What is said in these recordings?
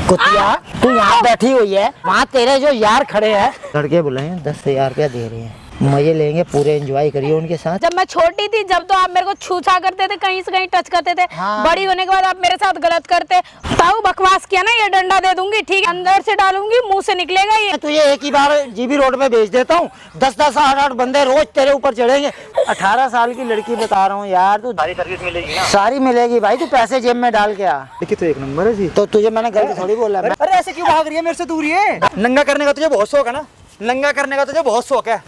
कुतिया तू यहाँ बैठी हुई है, वहाँ तेरे जो यार खड़े हैं लड़के बुलाए 10,000 रुपया दे रहे हैं, मजे लेंगे, पूरे एंजॉय करिए उनके साथ। जब मैं छोटी थी जब तो आप मेरे को छूछा करते थे, कहीं से कहीं टच करते थे। हाँ। बड़ी होने के बाद आप मेरे साथ गलत करते। ताऊ बकवास किया ना, ये डंडा दे दूंगी, ठीक है, अंदर से डालूंगी, मुंह से निकलेगा ये। तुझे एक ही बार जीबी रोड में भेज देता हूँ, 10-10 8-8 बंदे रोज तेरे ऊपर चढ़ेंगे। 18 साल की लड़की बता रहा हूँ यार, तू सारी सर्विस मिलेगी ना? सारी मिलेगी भाई, तू पैसे जेब में डाल के आ। देखिए तो एक नंबर है जी। तो तुझे मैंने गलत थोड़ी बोला। अरे ऐसे क्यों भाग रही है मेरे से दूर? ये नंगा करने का तुझे बहुत शौक है ना, नंगा करने का तुझे बहुत शौक है।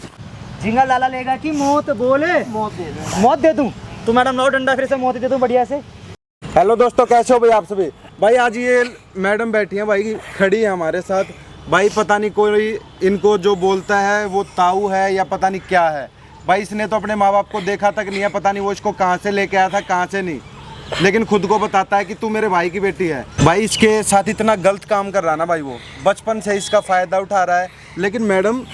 झींगा लाला लेगा कि मौत बोले? मौत दे दूं। मौत दे दूं? तो मैडम लो डंडा, फिर से मौत दे दूं बढ़िया से। हेलो दोस्तों, कैसे हो भाई आप सभी? भाई आज ये मैडम बैठी हैं भाई, खड़ी है हमारे साथ भाई। पता नहीं कोई इनको जो बोलता है वो ताऊ है या पता नहीं क्या है भाई। इसने तो अपने माँ बाप को देखा तक नहीं है, पता नहीं वो इसको कहाँ से लेके आया था, कहाँ से नहीं, लेकिन खुद को बताता है कि तू मेरे भाई की बेटी है। भाई इसके साथ इतना गलत काम कर रहा ना भाई, वो बचपन से इसका फ़ायदा उठा रहा है। लेकिन मैडम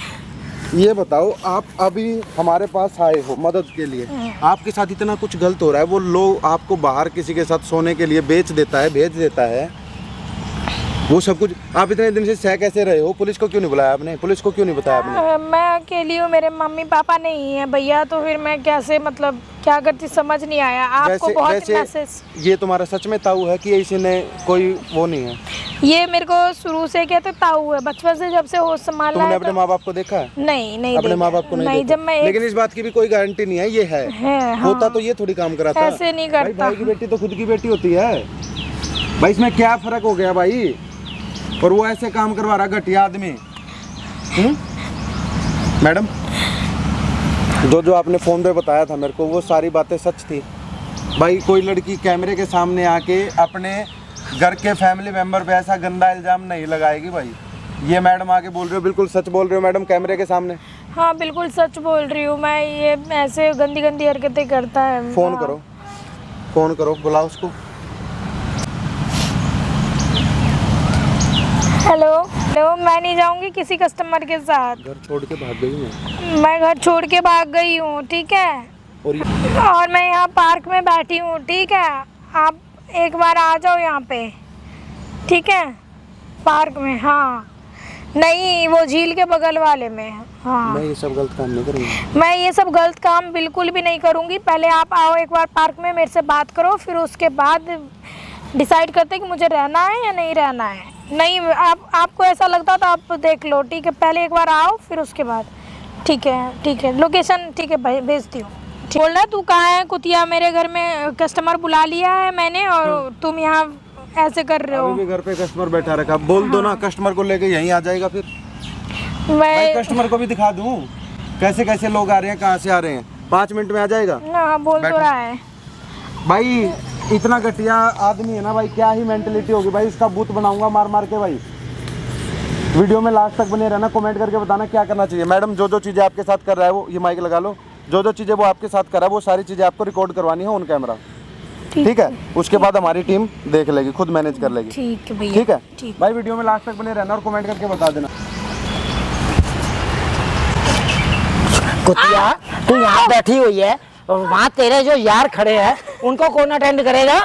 ये बताओ, आप अभी हमारे पास आए हो मदद के लिए, आपके साथ इतना कुछ गलत हो रहा है, वो लोग आपको बाहर किसी के साथ सोने के लिए बेच देता है, भेज देता है, वो सब कुछ। आप इतने दिन से सह कैसे रहे हो? पुलिस को क्यों नहीं बुलाया आपने? पुलिस को क्यों नहीं बताया आपने? मैं अकेली हूँ, मेरे मम्मी पापा नहीं है भैया, तो फिर मैं कैसे, मतलब क्या करती समझ नहीं आया। आपको बहुत मैसेज। ये तुम्हारा सच में ताऊ है कि इसने कोई वो नहीं है? ये मेरे को शुरू से कहते ताऊ है, बचपन से जब से होश संभाला तुमने है। अपने माँ बाप को देखा है? नहीं अपने माँ बाप को नहीं देखा। जब मैं लेकिन इस बात की भी कोई गारंटी नहीं है, ये है हाँ। होता तो ये थोड़ी काम कराता। ऐसे नहीं करता। भाई की बेटी तो खुद की बेटी होती है भाई, इसमें क्या फर्क हो गया भाई? और वो ऐसे काम करवा रहा घटिया आदमी। मैडम जो आपने फोन पे बताया था मेरे को, वो सारी बातें सच थी भाई। कोई लड़की कैमरे के सामने आके अपने घर के फैमिली मेंबर पे ऐसा गंदा इल्जाम नहीं लगाएगी भाई। ये मैडम आके बोल रहे हो, बिल्कुल सच बोल रहे हो मैडम कैमरे के सामने? हाँ बिल्कुल सच बोल रही हूँ मैं। ये ऐसे गंदी गंदी हरकतें करता है। फोन करो, फोन करो, बुलाओ उसको। हेलो हेलो, मैं नहीं जाऊंगी किसी कस्टमर के साथ। घर छोड़ के भाग गई हूँ मैं, घर छोड़ के भाग गई हूँ, ठीक है। और मैं यहाँ पार्क में बैठी हूँ, ठीक है। आप एक बार आ जाओ यहाँ पे, ठीक है, पार्क में। हाँ नहीं, वो झील के बगल वाले में। हाँ मैं ये सब गलत काम नहीं करूँगी। मैं ये सब गलत काम बिल्कुल भी नहीं करूँगी। पहले आप आओ एक बार पार्क में, मेरे से बात करो, फिर उसके बाद डिसाइड करते कि मुझे रहना है या नहीं रहना है। नहीं, आपको ऐसा लगता तो आप देख लो, ठीक है। पहले एक बार आओ, फिर उसके बाद। ठीक है, लोकेशन ठीक है भाई, भेजती हूँ। बोल रहा तू कहाँ है कुतिया? मेरे घर में कस्टमर बुला लिया है मैंने, और तुम यहाँ ऐसे कर रहे हो। अभी भी घर पे कस्टमर बैठा रखा, बोल दो ना कस्टमर को लेके यहीं आ जाएगा। फिर मैं कस्टमर को भी दिखा दूँ कैसे कैसे लोग आ रहे हैं, कहाँ से आ रहे हैं। 5 मिनट में आ जाएगा। हाँ बोल तो रहा है भाई, इतना घटिया आदमी है ना भाई, क्या ही मेंटलिटी होगी भाई। इसका बूथ बनाऊंगा मार मार के भाई। वीडियो में लास्ट तक बने रहना, कमेंट करके बताना क्या करना चाहिए। मैडम जो चीज़ें आपके साथ कर रहा है वो, ये माइक लगा लो, जो चीज़ें वो आपके साथ कर रहा है वो सारी चीज़ें आपको रिकॉर्ड करवानी है ऑन कैमरा, ठीक है। उसके बाद हमारी टीम देख लेगी, खुद मैनेज कर लेगी, ठीक है भैया, ठीक है। ठीक। भाई वीडियो में लास्ट तक बने रहना और कमेंट करके बता देना। कुतिया तू यहाँ बैठी हुई है, वहाँ तेरे जो यार खड़े हैं उनको कौन अटेंड करेगा?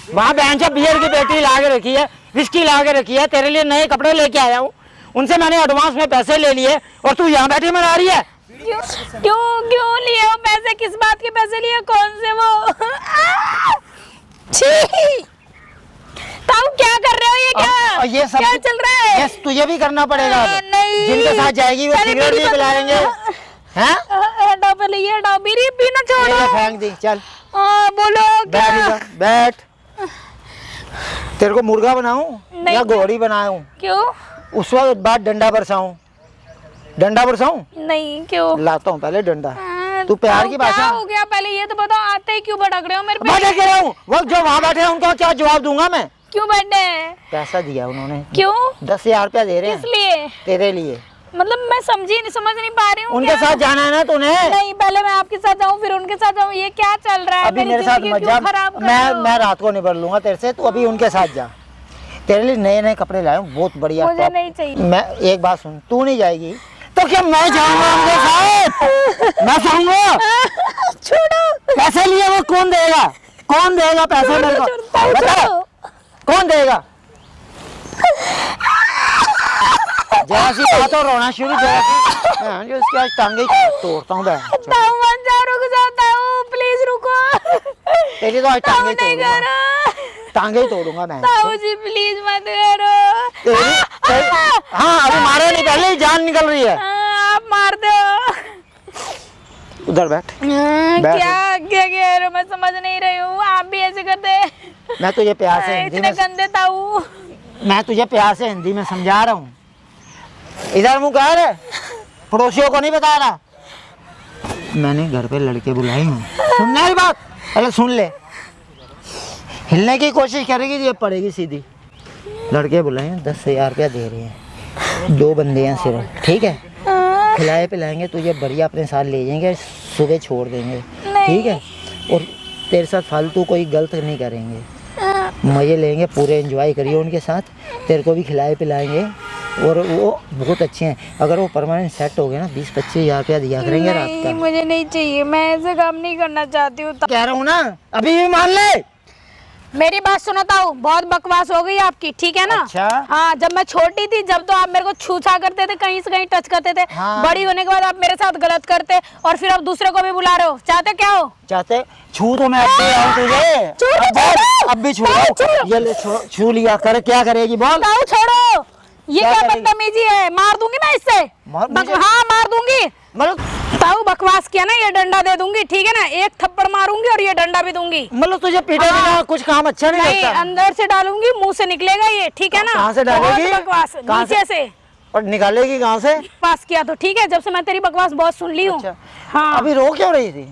वहाँ बहन से बियर की बेटी ला के रखी है, विस्की ला के रखी है, तेरे लिए नए कपड़े लेके आया हूँ, उनसे मैंने एडवांस में पैसे ले लिए और तू यहाँ बैठी मना रही है। क्यों लिए हो पैसे? किस बात के पैसे लिए? कौन से वो? ताऊ क्या कर रहे हो? ये क्या ये सब क्या चल रहा है? यस, तुझे भी करना पड़ेगा। नहीं, जिनके साथ जाएगी वो सिगरेट भी पिलाएंगे। हैं? हटाओ पहले, ये हटाओ, बीड़ी पीना छोड़ो। फेंक दी, चल बोलो क्या? बैठ। तेरे को मुर्गा बनाऊं या घोड़ी बनाऊं? क्यों? उस वक्त बाद डंडा बरसाऊं? डंडा बरसाऊं? नहीं, क्यों? लाता हूँ पहले डंडा। तू प्यार की भाषा। क्या हो गया? पहले ये तो बताओ, आते ही क्यों भड़क रहे हो मेरे पे? भड़क रहा हूँ, वो जो वहाँ बैठे हैं उनको क्या जवाब दूंगा मैं? क्यों बैठे हैं? पैसा दिया उन्होंने। क्यों? 10,000 रुपया दे रहे हैं। किस लिए? तेरे लिए। मतलब मैं समझ नहीं पा रही हूँ। उनके साथ जाना है ना तूने? नहीं, पहले मैं आपके साथ जाऊँ फिर उनके साथ जाऊँ, ये क्या चल रहा है? अभी मेरे साथ मत जा, मैं रात को निबड़ लूंगा तेरे से। तू अभी उनके साथ जा, तेरे लिए नए नए कपड़े लाया हूँ, बहुत बढ़िया। मुझे नहीं चाहिए। मैं एक बात सुन, तू नहीं जाएगी तो क्या मैं जाऊंगा उनके साथ? मैं जाऊंगा। छोड़ो। पैसे लिए वो कौन देगा? कौन देगा पैसे मेरे को? बता, कौन देगा? जरा सी बात और रोना शुरू, जरा सी जो इसकी आज टांगे तोड़ता हूँ मैं। ताऊ मत जाओ, रुक जाओ ताऊ, प्लीज रुको। तेरी तो आज ताऊ टांगे नहीं तोड़ूंगा, करो, टांगे ही तोड़ूंगा मैं। ताऊ जी प्लीज मत करो। हाँ अभी मारे नहीं, पहले ही जान निकल रही है। आप मार दो। उधर बैठ। क्या क्या कह रहे हो, मैं समझ नहीं रही हूँ। आप भी ऐसे करते? मैं तुझे प्यार से हिंदी इतने में, गंदे ताऊ। मैं तुझे प्यार से हिंदी में समझा रहा हूँ। इधर मुँह कर, पड़ोसियों को नहीं बता रहा। मैंने घर पे लड़के बुलाए हैं, सुनने वाली बात पहले सुन ले। हिलने की कोशिश करेगी ये पड़ेगी सीधी। लड़के बुलाए हैं, 10,000 रुपया दे रहे हैं, 2 बंदे हैं सिर्फ, ठीक है। खिलाए पिलाएंगे तुझे, बढ़िया अपने साथ ले जाएंगे, सुबह छोड़ देंगे, ठीक है। और तेरे साथ फालतू कोई गलत नहीं करेंगे, मज़े लेंगे, पूरे एंजॉय करिए उनके साथ। तेरे को भी खिलाए पिलाएंगे और वो बहुत अच्छे हैं। अगर वो परमानेंट सेट हो गए ना, 20-25 हज़ार रुपया दिया करेंगे रात नहीं, का। मुझे नहीं चाहिए, मैं ऐसे काम नहीं करना चाहती हूँ। कह रहा हूँ ना, अभी भी मान ले। मेरी बात सुनो ताऊ, बहुत बकवास हो गई आपकी, ठीक है ना। अच्छा। हाँ, जब मैं छोटी थी, जब तो आप मेरे को छूछा करते थे, कहीं से कहीं टच करते थे। हाँ। बड़ी होने के बाद आप मेरे साथ गलत करते, और फिर अब दूसरे को भी बुला रहे हो। चाहते क्या हो? चाहते छू तो मैं अब भी आऊं तुझे, छू तो छोड़ो। अब भी छू ताऊ, छोड़ो। ये ले छू लिया कर, क्या करेगी बोल। ताऊ छोड़ो, ये क्या क्या करेगी? बदतमीजी है, मार दूंगी मैं इससे। मुझे? हाँ मार दूंगी। मतलब ताऊ बकवास किया ना, ये डंडा दे दूंगी, ठीक है ना। एक थप्पड़ मारूंगी और ये डंडा भी दूंगी। मतलब तुझे पीटे बिना कुछ काम अच्छा नहीं नहीं, लगता। अंदर से डालूंगी, मुंह से निकलेगा ये, ठीक है ना। कहाँ से डालेगी? बहुत बकवास, कहाँ नीचे से और निकालेगी कहाँ से? पास किया तो ठीक है, जब से मैं तेरी बकवास बहुत सुन ली हूँ। अच्छा। हाँ, अभी रो क्यों रही थी?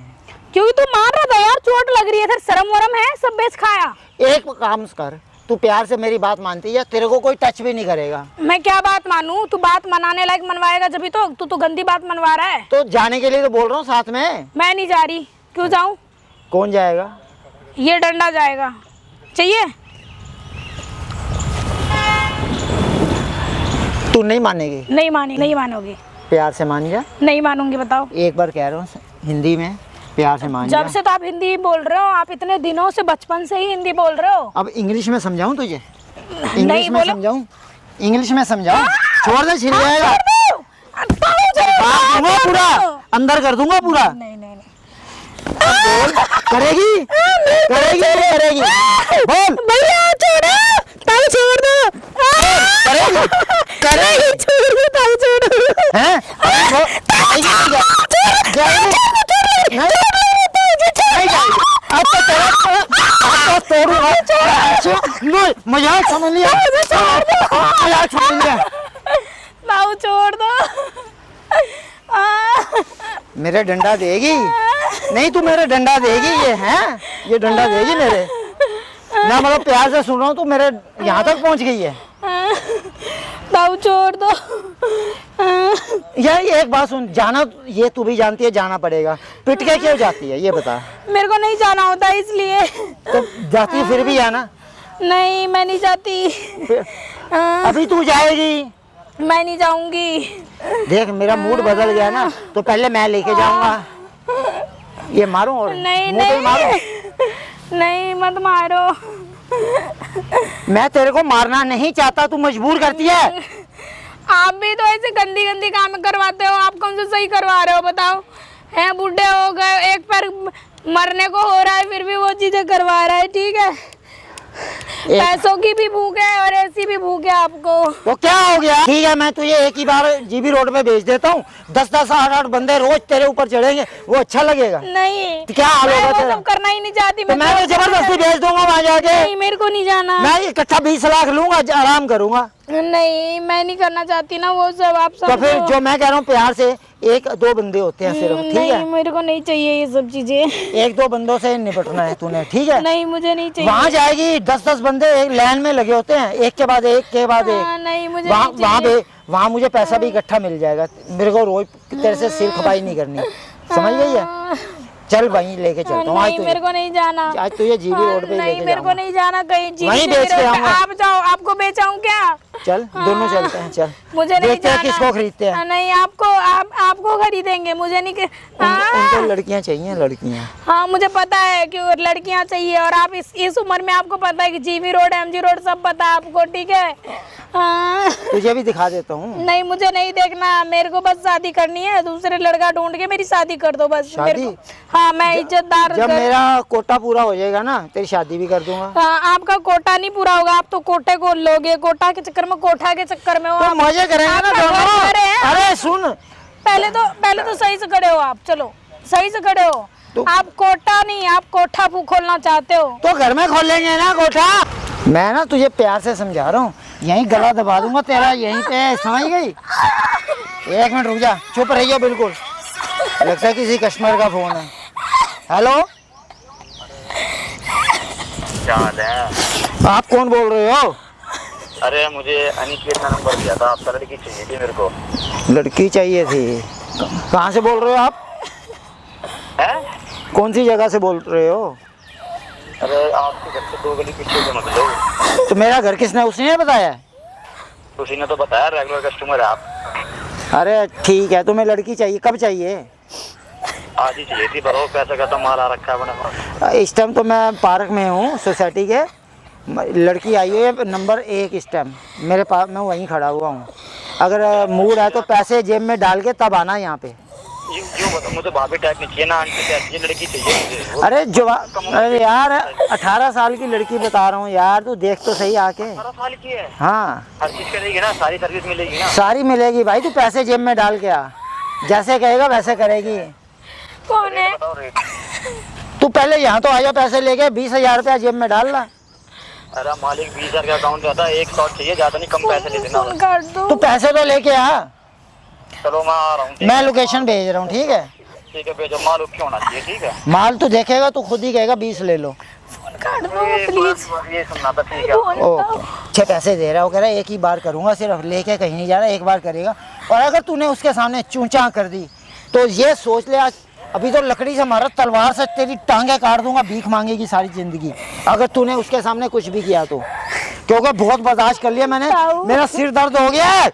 क्योंकि तू मार रहा था यार, चोट लग रही है, फिर शर्म वरम है, सब बेच खाया। एक काम कर, तू प्यार से मेरी बात मानती है, तेरे को कोई टच भी नहीं करेगा। मैं क्या बात मानूं? तू बात मनाने लायक मनवाएगा जब तो। तू गंदी बात मनवा रहा है। तो जाने के लिए तो बोल रहा हूँ साथ में। मैं नहीं जा रही। क्यों जाऊं? कौन जाएगा? ये डंडा जाएगा। चाहिए? तू नहीं मानेगी? नहीं मानी, नहीं मानोगी? प्यार से मान जा। नहीं मानूंगी, बताओ। एक बार कह रहा हूँ हिंदी में, प्यार से मान जा। जब से तो आप हिंदी बोल रहे हो, आप इतने दिनों से, बचपन से ही हिंदी बोल रहे हो। अब इंग्लिश में समझाऊं तुझे? इंग्लिश नहीं में बोलो। समझाऊं? इंग्लिश में समझाऊं? छोड़ दे, छिल जाएगा। ताऊ, दूंगा पूरा, अंदर कर दूंगा पूरा। नहीं नहीं नहीं। बोल, करेगी? करेगी नहीं करेगी? बोल। भैया छोड़ो, ताऊ छोड़ दो। करेगी? करेगी? छोड़ दो ताऊ, छोड़ दो। हैं? जाएगी? नहीं जाएगी। अब तो तेरा तोड़ूंगा। मजाक समझ लिया, मजाक समझ लिया। ताऊ छोड़ दो। मेरे डंडा देगी? नहीं तू मेरे डंडा देगी? ये है, ये डंडा देगी मेरे? ना मतलब प्यार से सुन रहा हूँ, तू मेरे यहाँ तक पहुँच गई है। ताऊ छोड़ दो। यार ये एक बात सुन, जाना ये तू भी जानती है, जाना पड़ेगा। पिट के क्यों जाती है ये बता? मेरे को नहीं जाना होता इसलिए। तो जाती है फिर भी आना। नहीं, मैं नहीं जाती। अभी तू जाएगी? मैं नहीं जाऊंगी। देख मेरा मूड बदल गया ना, तो पहले मैं लेके जाऊंगा। ये मारूं और नहीं मुंह पे मारूं? नहीं, नहीं मत मारो। मैं तेरे को मारना नहीं चाहता, तू मजबूर करती है। आप भी तो ऐसे गंदी गंदी काम करवाते हो। आप कौन से सही करवा रहे हो बताओ? हैं, बूढ़े हो गए, एक पैर मरने को हो रहा है, फिर भी वो चीजें करवा रहा है, ठीक है। पैसों की भी भूख है और ऐसी भी भूख है आपको। वो क्या हो गया? ठीक है, मैं तुझे एक ही बार जीबी रोड पे भेज देता हूँ, 10-10, 8-8 बंदे रोज तेरे ऊपर चढ़ेंगे, वो अच्छा लगेगा? नहीं, क्या हाल मैं होगा वो तेरा? सब करना ही नहीं चाहती। तो मैं तो जबरदस्ती भेज दूंगा वहाँ जाके। नहीं, मेरे को नहीं जाना। मैं इकट्ठा 20 लाख लूंगा, आराम करूंगा। नहीं, मैं नहीं करना चाहती ना वो सब, आप सब। तो फिर जो मैं कह रहा हूँ, प्यार से 1-2 बंदे होते हैं सिर्फ, ठीक नहीं, है? मेरे को नहीं चाहिए ये सब चीजें। 1-2 बंदों से निपटना है तूने, ठीक है? नहीं, मुझे नहीं चाहिए। वहाँ जाएगी, 10-10 बंदे एक लाइन में लगे होते हैं, एक के बाद एक के बाद एक। नहीं, मुझे वहाँ नहीं चाहिए। वहाँ मुझे पैसा भी इकट्ठा मिल जाएगा। मेरे को रोज तेरे से सिर खपाई नहीं करनी, समझ गई है? चल वहीं लेके चलता हूँ। नहीं, मेरे को नहीं जाना। आज तुझे जीबी रोड पे नहीं, लेके मेरे को जाऊंगा। नहीं जाना कहीं। जीबी वहीं जीबी बेच के रोड पे आऊंगा। आप जाओ, आपको बेचाऊं क्या? चल दोनों चलते हैं, चल। मुझे नहीं देखते हैं जाना। किसको खरीदते हैं। नहीं, आपको खरीदेंगे, मुझे नहीं। उनको लड़कियां चाहिए, लड़कियां। हाँ, मुझे पता है कि लड़कियां चाहिए, और आप इस उम्र में आपको पता है कि जीबी रोड, एमजी रोड सब पता है आपको, ठीक है। हाँ। तुझे भी दिखा देता हूँ। नहीं मुझे नहीं देखना, मेरे को बस शादी करनी है, दूसरे लड़का ढूंढ के मेरी शादी कर दो बस। मेरे शादी? को हाँ, मैं इज्जतदार जब मेरा कोटा पूरा हो जाएगा ना तेरी शादी भी कर दूंगा। हाँ, आपका कोटा नहीं पूरा होगा, आप तो कोटे को लोगे, कोटा के चक्कर में, कोठा के चक्कर में हो तो आप। मजे करेंगे ना आपका घर दोनों। घर है। अरे सुन, पहले तो सही से खड़े हो आप, चलो सही से खड़े हो। तो- आप कोटा नहीं, आप कोठा खोलना चाहते हो तो घर में खोल लेंगे ना कोठा। मैं ना तुझे प्यार से समझा रहा हूँ, यहीं गला दबा दूंगा तेरा, यहीं पे, समझ गई? एक मिनट रुक जा, चुप रहियो बिल्कुल। लगता है किसी कस्टमर का फोन है। हेलो, क्या हाल है? आप कौन बोल रहे हो? अरे मुझे अनिकेत ने नंबर दिया था, आपका लड़की चाहिए थी मेरे को। लड़की चाहिए थी? कहाँ से बोल रहे हो आप? हैं? कौन सी जगह से बोल रहे हो? अरे आपके घर से 2 गली पीछे से मतलब। तो मेरा घर किसने, उसने बताया? उसी ने तो बताया, रेगुलर कस्टमर है आप। अरे ठीक है, तुम्हें लड़की चाहिए, कब चाहिए? आज ही चाहिए थी, बरो पैसे का तो माल आ रखा है बना। इस टाइम तो मैं पार्क में हूँ सोसाइटी के। लड़की आई है नंबर 1 इस टाइम मेरे पास, मैं वहीं खड़ा हुआ हूँ। अगर मूड है तो पैसे जेब में डाल के तब आना यहाँ पे। यूँ बता, मुझे भाभी टाइप नहीं चाहिए ना, आंटी टाइप चाहिए, लड़की चाहिए मुझे। अरे अरे यार 18 साल की लड़की बता रहा हूँ यार, तू देख तो सही आके। 18 साल की है? हाँ, हर चीज करेगी ना, सारी सर्विस मिलेगी ना? सारी मिलेगी भाई, तू पैसे जेब में डाल के आ, जैसे कहेगा वैसे करेगी। कौन है? बताओ रेट। तू पहले यहाँ तो आजा, पैसे लेके 20,000 रुपया जेब में डाल ला। अरे मालिक 20,000 का अकाउंट रहता है, 1 शॉट चाहिए, ज्यादा नहीं, कम पैसे ले देना। फोन काट दो। तू पैसे तो लेके आ, चलो मैं आ रहा हूँ। मैं लोकेशन भेज रहा हूँ, ठीक है? ठीक है, भेजो, माल ओके होना चाहिए, ठीक है? माल तू देखेगा तो खुद ही कहेगा 20 ले लो। फोन काट दो ये प्लीज। बस ये सुनना था, ठीक है? फोन ओ, दो। अच्छे पैसे दे रहा है, वो कह रहा है एक ही बार करूंगा, सिर्फ लेके कहीं नहीं जा रहा, एक बार करेगा। और अगर तूने उसके सामने चूंचा कर दी तो ये सोच ले, आज अभी तो लकड़ी से मारा, तलवार से तेरी टांगे काट दूंगा, भीख मांगेगी सारी जिंदगी अगर तूने उसके सामने कुछ भी किया तो। क्योंकि बहुत बर्दाश्त कर लिया मैंने, मेरा सिर दर्द हो गया है।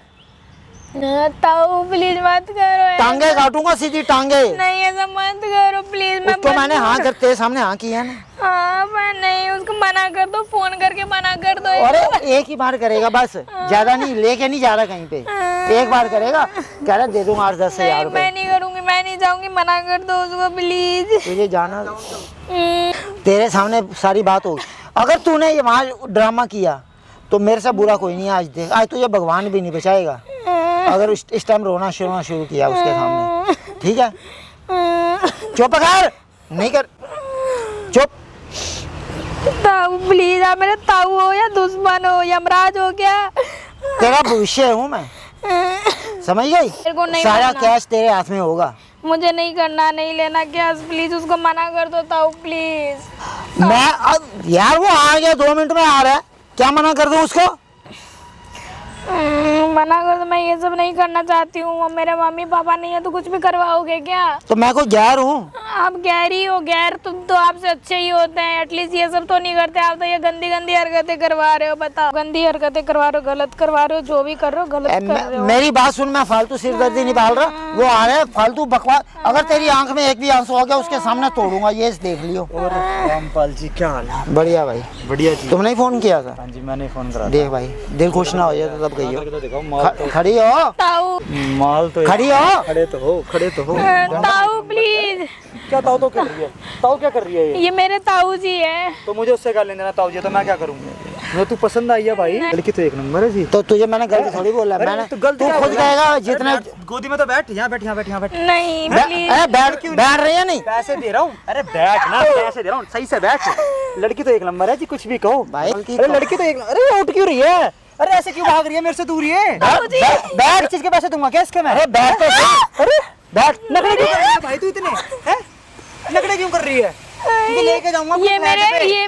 ताऊ प्लीज मत करो ऐसा। टांगे काटूंगा, सीधी टांगे। नहीं ऐसा मत करो प्लीज। मैं उसको मैंने हाँ कर, तेरे सामने हाँ किया ना। हाँ मैं नहीं, उसको मना कर दो, फोन करके मना कर दो। अरे एक ही बार करेगा बस, ज्यादा नहीं, लेके नहीं जा रहा कहीं पे, एक बार करेगा, कह रहा दे दूंगा 8-10 हजार नहीं, रुपए। मैं नहीं करूंगी, मैं नहीं जाऊंगी, मना कर दो उसको प्लीज। तुझे जाना, तेरे सामने सारी बात होगी। अगर तूने ये वहाँ ड्रामा किया तो मेरे से बुरा कोई नहीं है। आज देख, आज तुझे भगवान भी नहीं बचाएगा अगर इस टाइम रोना शुरू किया उसके सामने, ठीक है? चुप कर, नहीं कर, चुप। ताऊ प्लीज, आप मेरे ताऊ हो या दुश्मन हो, यमराज हो क्या? तेरा भविष्य हूँ मैं, समझ गई? मेरे को नहीं सारा करना। कैश तेरे हाथ में होगा। मुझे नहीं करना, नहीं लेना कैश, प्लीज उसको मना कर दो ताऊ प्लीज। मैं अब यार वो आ गया, 2 मिनट में आ रहा है, क्या मना कर दूं उसको? मना कर दो, मैं ये सब नहीं करना चाहती हूँ। मेरे मम्मी पापा नहीं है तो कुछ भी करवाओगे क्या? तो मैं कोई गैर हूँ? आप गैर ही हो, गैर तुम तो आपसे अच्छे ही होते हैं, एटलीस्ट ये सब तो नहीं करते। आप तो ये गंदी गंदी हरकतें करवा रहे हो, बताओ। गंदी हरकतें करवा रहे हो, गलत करवा रहे हो, जो भी कर रहे हो गलत कर रहे हो। मेरी बात सुन, मैं फालतू सिरदर्दी नहीं पाल रहा, वो आ रहा है फालतू बकवास। अगर तेरी आंख में एक भी आंसू हो गया उसके सामने तोड़ूंगा, ये देख लियो। और रामपाल जी क्या हाल है? बढ़िया भाई, बढ़िया जी। तुमने ही फोन किया था? हाँ जी, मैंने फोन करा। देख भाई, दिल खुश ना हो जाए तो तब गई हो। तो देखो माल तो, खड़ी हो, ताऊ, माल तो खड़ी हो। खड़े तो हो, खड़े तो हो। ताऊ प्लीज। क्या ताऊ तो कर रही है? ताऊ क्या कर रही है ये? ये मेरे ताऊ जी है। तो मुझे उससे कर लेना ताऊ जी, तो मैं क्या करूँगा? मुझे तू पसंद आई है भाई, लड़की तो एक नंबर है जी। तो तुझे मैंने गलत थोड़ी बोला, अरे मैंने तो गलत तू क्या खुद बोला? कहेगा जितने। गोदी में तो बैठ, यहाँ बैठ, यहाँ बैठ, यहाँ बैठ। नहीं प्लीज। अरे बैठ रही है नहीं? पैसे दे रहा हूँ। अरे बैठ ना, पैसे दे रहा हूँ, सही से बैठ। लड़की तो एक नंबर है जी, कुछ भी कहो भाई। अरे लड़की तो एक, अरे उठ क्यों रही है? अरे ऐसे क्यों भाग रही है मेरे से? दूर है। बैठ, इस चीज के पैसे दूंगा क्या इसके मैं? अरे बैठ तो सही। अरे बैठ। नखरे क्यों कर रही है भाई तू इतने? हैं? नखरे क्यों कर रही है? तुझे लेके जाऊंगा ये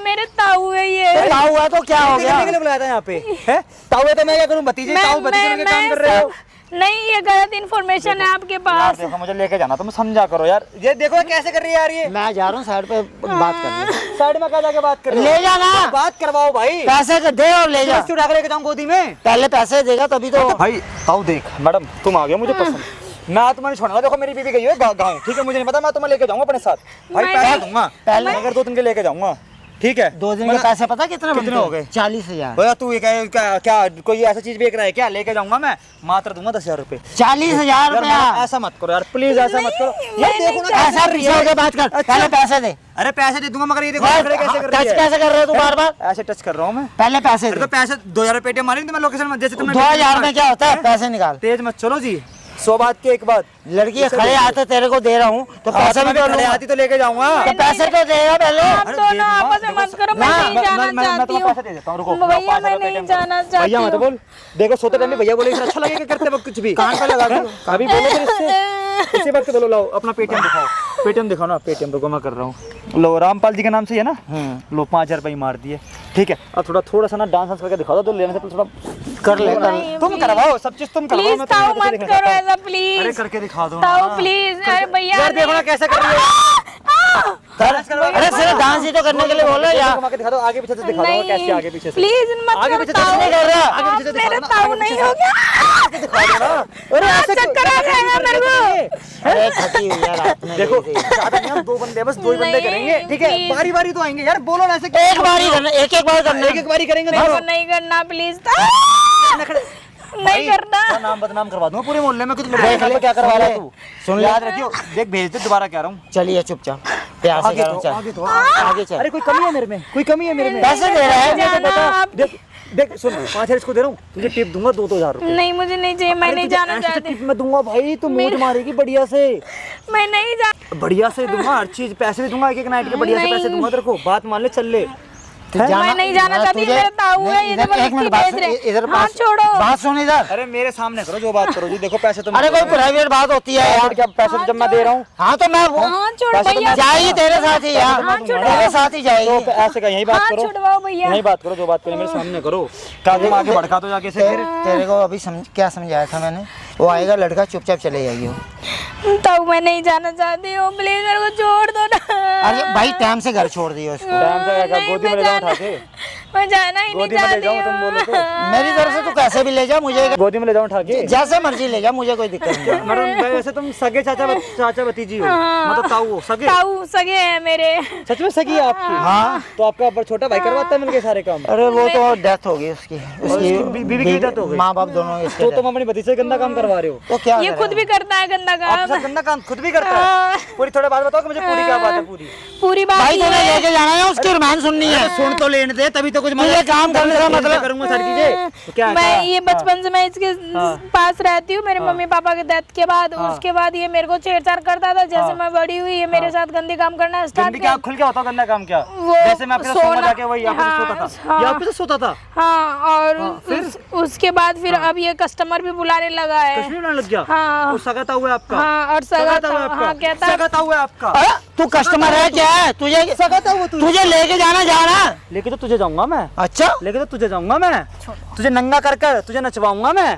मेरे ताऊ है ये। तो क्या हुआ तो क्या हो गया? करने के लिए बुलाया था यहाँ पे, हैं? ताऊ है तो मैं क्या करूँ? भतीजे ताऊ भतीजे के काम कर रहे हो। नहीं, ये गलत इन्फॉर्मेशन है आपके यार पास। देखो, मुझे लेके जाना, तुम समझा करो यार। ये देखो कैसे कर रही है यार ये। मैं जा रहा हूँ साइड पे बात करने। साइड में क्या जाके बात कर रहे हो? ले जाना, बात करवाओ भाई। पैसे के दे और ले जा। रस्सी उठा के लेके जाऊँ गोदी में? पहले पैसे देगा तभी तो। भाई ताऊ देख, मैडम तुम आ गए, मुझे पसंद। मैं तुम्हें छोड़ना, देखो मेरी बीवी गई है गाँव, ठीक है? मुझे नहीं पता, मैं तुम्हें लेके जाऊंगा अपने साथ भाई, पैसा दूंगा पहले- अगर 2 दिन के लेके जाऊंगा। ठीक है 2 दिन के पैसे पता कितने बनते हो गए? 40,000। भैया तू ये क्या कोई ऐसा चीज बेच रहा है क्या? लेके जाऊंगा मैं, मात्र दूंगा 10,000 रुपए। 40,000 यार रुपया। ऐसा मत करो यार, प्लीज ऐसा मत करो यार। देखो ना ऐसा पीछे होकर बात कर, पहले पैसे दे। अरे पैसे दे दूंगा, मगर ये देखो खड़े कैसे कर रही टच है। कैसे कर रहे हो तू बार बार? ऐसे टच कर रहा हूँ मैं। पहले पैसे अरे दे। तो पैसे 2,000 पेटीएम मारेंगे तो मैं लोकेशन में, जैसे तुमने 2,000 में क्या होता है? पैसे निकाल। तेज मत चलो जी, 100 बात की एक बात। लड़की खड़े आते तेरे को दे रहा हूँ तो पैसे भी तो खड़े लूंगा। आती तो लेके जाऊंगा। तो पैसे तो देगा पहले। आप दोनों आपस में मत करो, मैं नहीं जाना चाहती हूँ पैसे दे देता हूँ, रुको। भैया, मैं नहीं जाना चाहती भैया मत हूँ। बोल, देखो सोते टाइम में भैया बोले अच्छा लगेगा करते वक्त कुछ भी कान पे लगा दो। अभी बोलो फिर इससे इसी वक्त बोलो। लाओ अपना पेटीएम दिखाओ, पेटीएम दिखाओ ना। पेटीएम रुको मैं कर रहा हूँ। लो रामपाल जी के नाम से है ना, लो 5,000 रुपये मार दिए। ठीक है अब थोड़ा सा ना डांस करके दिखा दो, तो लेने से पहले थोड़ा कर ले नहीं, तुम करवाओ सब चीज, तुम करवाओ। प्लीज मैं ताऊ तुम्हें मत कैसे करो दिखाता हूँ। ऐसा अरे प्लीज करके दिखा दो ताऊ ना। प्लीज। अरे भैया यार देखो ना कैसे कर रही है। अरे सिर्फ डांस ही तो करने के लिए बोलो यार। घुमा के दिखा दो, आगे पीछे से दिखा दो कैसे आगे पीछे से। प्लीज मत आगे करो पीछे ताऊ। नहीं कर रहा, आगे पीछे से दिखा मेरा दो ना, ताऊ आगे नहीं पीछे हो गया। दिखा दो ना। अरे ऐसे चक्कर आ जाएगा मेरे को। अरे थकी हुई यार रात में। देखो ज्यादा नहीं, हम 2 बंदे बस 2 ही बंदे नहीं, करेंगे। ठीक है please। बारी बारी तो आएंगे यार, बोलो ना ऐसे। एक बार ही करना, एक बार करना। एक बारी करेंगे। मेरे को नहीं करना प्लीज नहीं करना। नाम बदनाम करवा दूंगा पूरे मोहल्ले में। कुछ मेरे देख घर ले, पे क्या करवा रहा है सुन तू? सुन ले। याद रखियो, देख भेज दे दोबारा कह रहा हूँ। चलिए चुपचाप प्यार से आगे करो। तो, चल आगे तो, आगे चल। अरे कोई कमी है मेरे में, कोई कमी है मेरे में। पैसे दे रहा है। जाना आप। देख देख सुन, 5,000 इसको दे रहा हूँ, तुझे टिप दूंगा 2,000 रुपए। नहीं मुझे नहीं चाहिए, मैं नहीं जाना ऐसे चाहती। टिप मैं दूंगा भाई, तू मूड मारेगी बढ़िया से। मैं नहीं जा बढ़िया से दूंगा हर चीज, पैसे भी दूंगा एक नाइट के बढ़िया से पैसे दूंगा तेरे को। बात मान ले, चल ले। मैं नहीं जाना चाहती, मेरे ताऊ है ये जबरदस्ती भेज रहे। इधर हाथ छोड़ो। बात सुन इधर। अरे मेरे सामने करो जो बात करो जी। देखो पैसे तो अरे कोई प्राइवेट बात होती है यार। क्या पैसे तो जब मैं दे रहा हूँ हाँ तो मैं वो हाथ छोड़ो भैया। जाएगी तेरे साथ ही यार, हाँ, छोड़ो। तेरे साथ ही जाएगी। तो ऐसे का यही बात हाथ करो, छुड़वाओ भैया। यही बात करो, जो बात करो मेरे सामने करो। क्या तुम आगे भड़का तो जाके से फिर। तेरे को अभी क्या समझाया था मैंने? वो आएगा लड़का, चुपचाप चले जाएगी वो। ताऊ मैं नहीं जाना चाहती हूँ, प्लीज मेरे को छोड़ दो ना। अरे भाई टाइम से घर छोड़ दियो इसको। टाइम से आएगा, नहीं, गोदी में मैं ले जाऊं जाना- उठा के? मैं जाना ही नहीं गोदी में ले चाहती जाऊं तुम बोलो तो? हूँ। मेरी तरफ से तू कैसे भी ले जा, मुझे गोदी में ले जाऊं उठा के? जैसे मर्जी ले जा, मुझे कोई दिक्कत नहीं है। मैडम वैसे तुम सगे चाचा भतीजी हो, मतलब ताऊ हो, सगे? ताऊ सगे हैं मेरे। सच में सगी है आपकी? हाँ। तो आपका ऊपर छोटा भाई करवाता है मिलके सारे काम? अरे वो तो डेथ हो गई उसकी, बीवी की death हो गई? माँ बाप दोनों इसके तो तुम अपनी भतीजे से गंदा काम करवा रहे हो? तो क्या ये करें? खुद भी करता है गंदा आपके काम। साथ गंदा काम खुद भी करता है? हाँ। पूरी थोड़ा बात बताओ कि मुझे पूरी क्या बात है पूरी। पूरी बात भाई ये तूने है। लेके जाना है, उसकी रुमान सुननी है। सुन तो लेने दे, तभी तो कुछ मुझे काम करने का मतलब करूंगा सारी चीजें। तो क्या मैं ये बचपन से मैं इसके पास रहती हूँ, मेरे मम्मी पापा के डेथ के बाद। उसके बाद ये मेरे को छेड़छाड़ करता था। जैसे मैं बड़ी हुई ये मेरे साथ गंदी काम करना स्टार्ट गंदी क्या खुल क्या होता गंदा काम क्या? वो जैसे मैं आपके साथ सोना जाके वही आपके साथ सोता था। हाँ। ये आपके साथ सोता था? हाँ और उसके बाद फिर अब ये कस्टमर भी बुलाने लगा है। कश्मीर बनाने लग गया? हाँ। और सगाता हुआ है आपका? हाँ और सगाता हुआ है आपका? हाँ कहता सगाता हुआ है आपका? अरे तू कस्टमर है क्या है? तुझे सगाता हुआ तू? तुझे लेके जाना जा रहा है। लेके तो तुझे जाऊंगा मैं, अच्छा लेके तो तुझे जाऊंगा मैं, तुझे नंगा कर कर तुझे नचवाऊंगा मैं।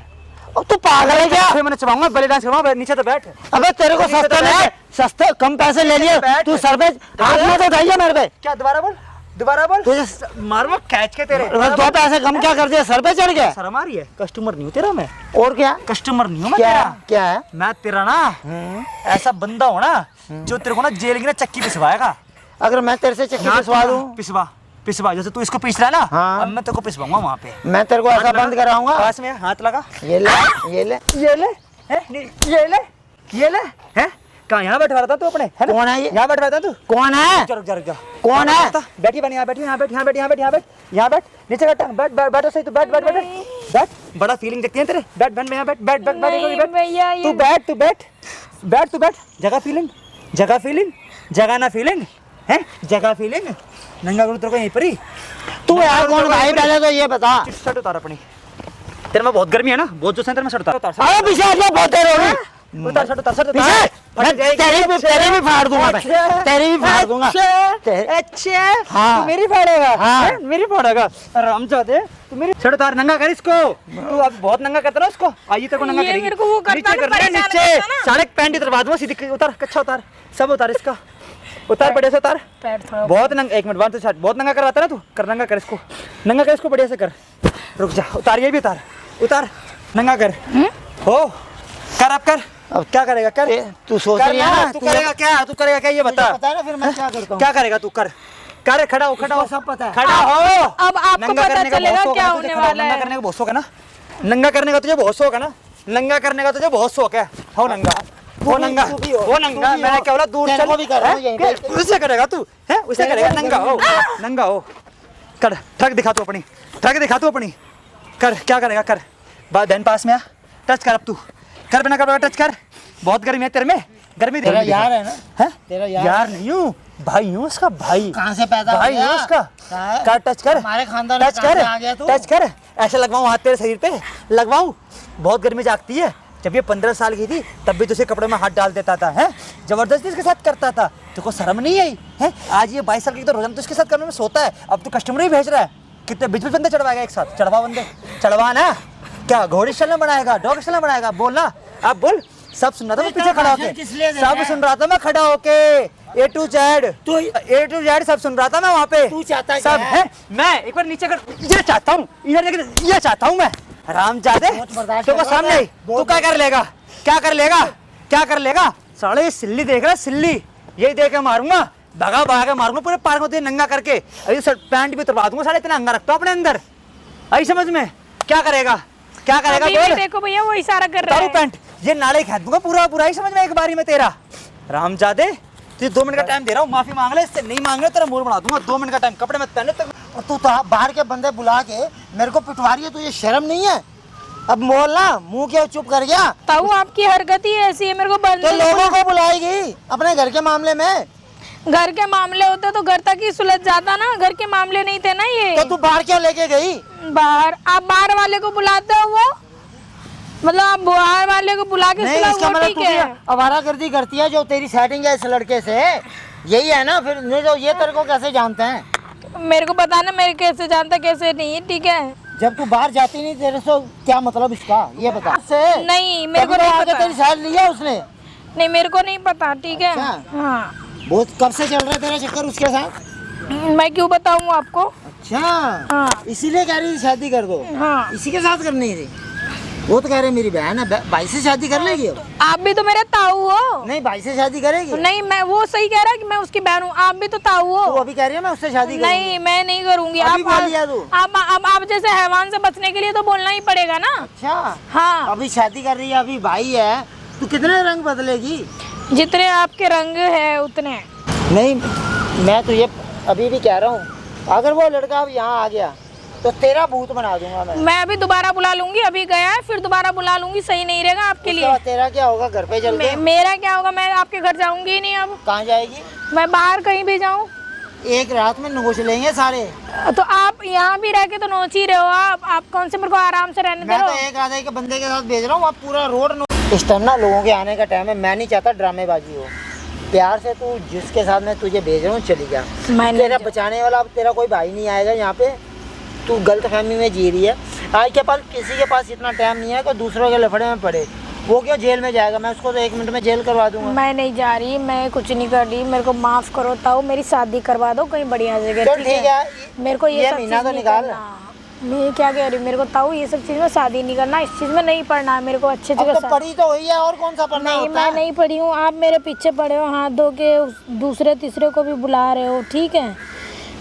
अब तू पागल है क्या? फिर मैं नचवाऊंगा, बले डांस करवाऊंगा। नीचे तो बैठ। अबे तेरे को सस्ता नहीं, सस्ते कम पैसे ले लिए बैठ। तू। सर पे हाथ में तो उठाइए मेरे पे। क्या दोबारा बोल, दोबारा बोल। तुझे मारूंगा कैच के तेरे। 2 पैसे कम क्या कर दिया? सर पे चढ़ गया। शर्म आ रही है? कस्टमर नहीं हूँ तेरा मैं, और क्या कस्टमर नहीं हूँ मैं क्या तेरा। क्या है? मैं तेरा ना ऐसा बंदा हूँ ना जो तेरे को ना जेल की ना चक्की पिसवाएगा। अगर मैं तेरे से चक्की पिसवा दूं, पिसवा पिसवा, जैसे तू इसको पिस रहा है ना, हाँ। अब मैं तेरे को पिसवाऊंगा वहाँ पे। मैं तेरे को ऐसा बंद कराऊंगा। पास में हाथ लगा, ये ले ये ले। ये ले, है? ये ले, ये ले, है? कहाँ यहाँ बैठा रहा था तू अपने, है ना? कौन है ये? यहाँ बैठा रहा था तू? कौन है? रुक जा रुक जा। कौन है? बैठी बनी, यहाँ बैठी, यहाँ बैठ, यहाँ बैठ, यहाँ बैठ, यहाँ बैठ, यहाँ बैठ, नीचे बैठ, बैठ बैठ बैठो सही, तू बैठ बैठ बैठ बैठ। बड़ा फीलिंग देखती है तेरे, बैठ बहन में, यहाँ बैठ बैठ बैठ बैठ नहीं बैठ। भैया ये तू बैठ, तू बैठ, बैठ तू बैठ। जगह फीलिंग, जगह फीलिंग, जगह ना फीलिंग, है? जगह फीलिंग। नंगा करूँ तेरे को यहीं पर ही। तू यार कौन भाई? पहले तो ये बता। शर्ट उतार अपनी, तेरे में बहुत गर्मी है ना, बहुत जो है तेरे में। शर्ट उतार, अरे पीछे हट जा, बहुत देर हो गई। उतार शर्ट उतार, शर्ट पीछे उतार। मैं तेरी भी फाड़ दूंगा मैं। तेरी भी फाड़ दूंगा। अच्छा हाँ। तू मेरी फाड़ेगा? हाँ। हैं? मेरी फाड़ेगा? रामचोदे तू मेरी शर्ट उतार, नंगा कर इसको। तू अब बहुत नंगा करता ना उसको, आइए तेरे को नंगा ये करेगी। मेरे को वो करता नीचे ना, कर, परेशान नीचे करता ना। साढ़े पैंट उतरवा दूंगा सीधी। उतार, कच्छा उतार, सब उतार इसका, उतार बढ़िया से उतार। पैर थोड़ा बहुत नंगा, एक मिनट बाद तो शर्ट बहुत नंगा करवाता ना तू, कर नंगा कर इसको, नंगा कर इसको बढ़िया से कर। रुक जा, उतार, ये भी उतार, उतार, नंगा कर। हो कर, अब कर। अब क्या करेगा? कर, तू सोच रही है ना तू करेगा क्या? तू करेगा क्या ये बता। पता है ना फिर मैं क्या करता हूँ। क्या करेगा तू? कर, कर खड़ा हो, खड़ा हो, सब पता है। खड़ा हो। अब आपको नंगा पता करने का चलेगा बहुत शौक क्या है ना तुझे, होने खड़ा हो, वाला नंगा है। करने का बहुत शौक है ना, नंगा करने का तुझे बहुत शौक है ना, नंगा करने का तुझे बहुत शौक है। हो नंगा, वो नंगा, वो नंगा, मैंने क्या बोला, दूर तेरे चल। को भी कर रहा हूँ यहीं पे। उससे करेगा तू, है उससे करेगा, नंगा हो, नंगा हो, कर ठग दिखा तू अपनी, ठग दिखा तू अपनी, कर क्या करेगा, कर बहन पास में आ, टच कर अब तू, कर बिना कपड़ा टच कर, बहुत गर्मी है तेरे में, गर्मी तेरा गर्मी यार दिखा। है ना, हैं? तेरा यार। यार नहीं हूँ, भाई हूँ उसका, भाई कहाँ से पैदा हो भाई गया? हूँ उसका, कहाँ है? कर टच कर, हमारे खानदान में टच कहाँ कर, से आ गया तू? टच कर, ऐसे लगवाऊँ हाथ तेरे शरीर पे, लगवाऊँ, बहुत गर्मी जागती है। जब ये 15 साल की थी तब भी तुझे कपड़े में हाथ डाल देता था, है जबरदस्ती इसके साथ करता था, तुझको शर्म नहीं आई है? आज ये 22 साल की तो रोजाना तो इसके साथ करने में सोता है, अब तो कस्टमर ही भेज रहा है। कितने 20 बंदे चढ़वाएगा एक साथ, चढ़वा बंदे, चढ़वा ना, क्या घोड़ी चलना बनाएगा, डॉग चलना बनाएगा, बोलना अब बोल। सब सुन रहा था मैं पीछे खड़ा होके, सब सुन रहा था मैं खड़ा होके, A to Z सब सुन रहा था मैं वहाँ पे, तू चाहता सब क्या है। मैं एक बार नीचे कर, ये चाहता हूँ, ये चाहता हूँ मैं, रामजादे बर्दाश्त तो कर सामने रहा आई, है। तू क्या कर लेगा, क्या कर लेगा, क्या कर लेगा, साले ये सिल्ली देख रहा, सिल्ली यही देख के मारूंगा, भगा भगा के मारूंगा पूरे पार्क में तुझे नंगा करके, अभी पैंट भी उतरवा दूंगा, साले इतना अंगा रखता हूँ अपने अंदर, आई समझ में, क्या करेगा, क्या करेगा अभी भी बोल। देखो भैया वो इशारा कर रहा तारू है। पैंट ये नाले खा दूंगा पूरा पूरा, ही समझ में एक बारी में तेरा, रामजादे तुझे 2 मिनट का टाइम दे रहा हूँ, माफी मांग ले, इससे नहीं मांग ले तेरा मूड बना दूंगा, 2 मिनट का टाइम, कपड़े मत पहने तक। और तू तो बाहर के बंदे बुला के मेरे को पिटवा रही है, तुझे शर्म नहीं है? अब बोलना, मुंह क्यों चुप कर गया? ताऊ आपकी हरकत ही ऐसी है, मेरे को तो लोगों को बुलाएगी अपने घर के मामले में? घर के मामले होते तो घर तक ही सुलझ जाता ना, घर के मामले नहीं थे ना ये। तो तू बाहर क्यों लेके गई? बाहर आप बाहर वाले को बुलाते हो, वो मतलब आप बाहर वाले को बुला के नहीं, सुलाओ, इसका वो मतलब ठीक तू है। आवारागर्दी करती है, जो तेरी सेटिंग है इस लड़के से, यही है ना? फिर नहीं तो ये तेरे को कैसे जानते हैं? मेरे को पता ना मेरे कैसे जानता कैसे नहीं, ठीक है। जब तू बाहर जाती नहीं तेरे से क्या मतलब इसका, ये बता से? नहीं मेरे को तभी तो नहीं आगे पता, तेरी साइड लिया उसने। नहीं मेरे को नहीं पता, ठीक है। अच्छा। हाँ बहुत कब से चल रहा है तेरा चक्कर उसके साथ? मैं क्यों बताऊँ आपको। अच्छा, हाँ इसीलिए कह रही थी शादी कर दो? हाँ इसी के साथ करनी थी? वो तो कह रहे मेरी बहन है, भाई से शादी कर लेगी अब? आप भी तो मेरे ताऊ हो। नहीं, भाई से शादी करेगी? नहीं मैं वो सही कह रहा है कि मैं उसकी बहन हूँ, आप भी तो ताऊ तू हो। अभी कह रही है मैं उससे शादी करूंगी? नहीं मैं नहीं करूंगी। अभी बोल दिया तू। आप जैसे हैवान से बचने के लिए तो बोलना ही पड़ेगा ना। अच्छा, हाँ अभी शादी कर रही है, अभी भाई है, तू कितने रंग बदलेगी? जितने आपके रंग है उतने। नहीं, मैं तुझे अभी भी कह रहा हूँ, अगर वो लड़का अब यहाँ आ गया तो तेरा भूत बना दूंगा मैं अभी दोबारा बुला लूंगी, अभी गया है फिर दोबारा बुला लूंगी, सही नहीं रहेगा आपके उसके लिए। बाद तेरा क्या होगा घर पे चल के? मेरा क्या होगा, मैं आपके घर जाऊंगी ही नहीं अब। कहाँ जाएगी? मैं बाहर कहीं भी जाऊं एक रात में नोच लेंगे सारे। तो आप यहाँ भी रह के तो नोच ही रहे हो। आप कौन से मेरे को आराम से रहने दे मैं रहे तो हो। एक आधे के बंदे के साथ भेज रहा हूँ, आप पूरा रोड इस टाइम ना लोगों के आने का टाइम है, मैं नहीं चाहता ड्रामेबाजी हो। प्यार से तू जिसके साथ मैं तुझे भेज रहा हूँ चली जा, तेरा बचाने वाला अब तेरा कोई भाई नहीं आएगा यहाँ पे। तू गलत फहमी में जी रही है। आज के पास किसी के पास इतना टाइम नहीं है कि दूसरों के लफड़े में पड़े। वो क्यों जेल में जाएगा, मैं उसको तो 1 मिनट में जेल करवा दूंगा। मैं नहीं जा रही, मैं कुछ नहीं कर रही, मेरे को माफ करो ताऊ, मेरी शादी करवा दो कहीं बढ़िया जगह। चल ठीक है, मेरे को ये सब महीना चीज़ तो नहीं निकाल। करना। मैं क्या कह रही हूँ, मेरे को ताऊ ये सब चीज़ में शादी नहीं करना, इस चीज़ में नहीं पढ़ना है मेरे को। अच्छे अब जगह तो पढ़ी तो हुई है, और कौन सा पढ़ना नहीं होता मैं है? नहीं पढ़ी हूँ, आप मेरे पीछे पड़े हो हाथ धो के, दूसरे तीसरे को भी बुला रहे हो, ठीक है।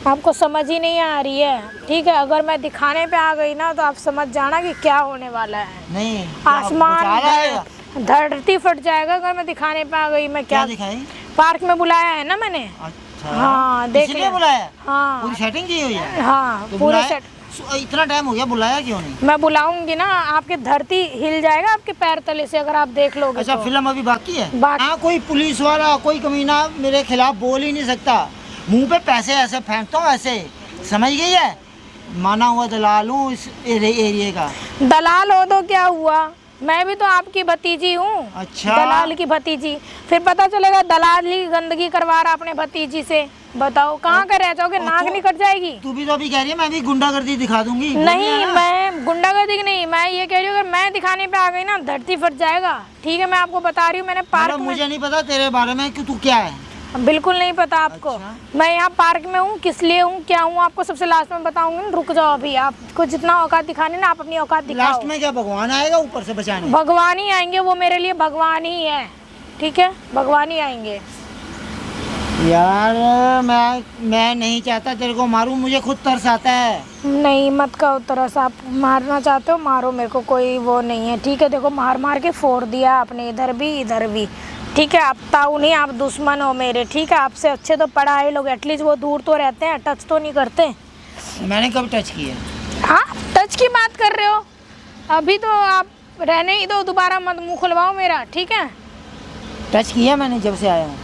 आपको समझ ही नहीं आ रही है, ठीक है। अगर मैं दिखाने पे आ गई ना तो आप समझ जाना कि क्या होने वाला है। नहीं, आसमान धरती फट जाएगा अगर मैं दिखाने पे आ गई। मैं क्या क्या दिखाई? पार्क में बुलाया है ना मैंने। अच्छा, हाँ देख इसीलिए ले। बुलाया? हाँ पूरी सेटिंग की हुई है? हाँ तो पूरे बुलाया? सेट। इतना टाइम हो गया, बुलाया क्यों नहीं? मैं बुलाऊंगी ना, आपकी धरती हिल जाएगा आपके पैर तले से अगर आप देख लोगे। अच्छा, तो। फिल्म अभी बाकी है? बाकी। हाँ, कोई पुलिस वाला कोई कमीना मेरे खिलाफ बोल ही नहीं सकता। मुंह पे पैसे ऐसे फेंकता हूँ ऐसे, समझ गई है? माना हुआ दलाल हूँ इस एरिया का। दलाल हो तो क्या हुआ, मैं भी तो आपकी भतीजी हूँ। अच्छा। दलाल की भतीजी, फिर पता चलेगा दलाल ही गंदगी करवा रहा अपने भतीजी से। बताओ कहाँ का रह जाओगे, नाक नहीं कट जाएगी। तू भी तो अभी कह रही है मैं भी गुंडागर्दी दिखा दूंगी। नहीं मैं गुंडागर्दी की नहीं, मैं ये कह रही हूँ अगर मैं दिखाने पे आ गई ना धरती फट जाएगा, ठीक है। मैं आपको बता रही हूँ, मैंने पार्क में। मुझे नहीं पता तेरे बारे में कि तू क्या है। बिल्कुल नहीं पता आपको। अच्छा। मैं यहाँ पार्क में हूँ, किस लिए हूँ क्या हूँ आपको सबसे लास्ट में बताऊंगी। रुक जाओ अभी, आपको जितना औकात दिखाने ना आप अपनी औकात दिखाओ। लास्ट में क्या भगवान आएगा ऊपर से बचाने? भगवान ही आएंगे, वो मेरे लिए भगवान ही है, ठीक है। भगवान ही आएंगे। यार मैं नहीं चाहता तेरे को मारूं, मुझे खुद तरस आता है। नहीं मत कहो तरस, आप मारना चाहते हो मारो, मेरे को कोई वो नहीं है, ठीक है। देखो मार मार के फोड़ दिया आपने, इधर भी, ठीक है। आप ताऊ नहीं, आप दुश्मन हो मेरे, ठीक है। आपसे अच्छे तो पढ़ाए लोग, एटलीस्ट वो दूर तो रहते हैं, टच तो नहीं करते। मैंने कब टच किया? हाँ टच की बात कर रहे हो, अभी तो आप रहने ही दो, दोबारा मत मुँह खुलवाओ मेरा, ठीक है। टच किया मैंने जब से आया हूँ।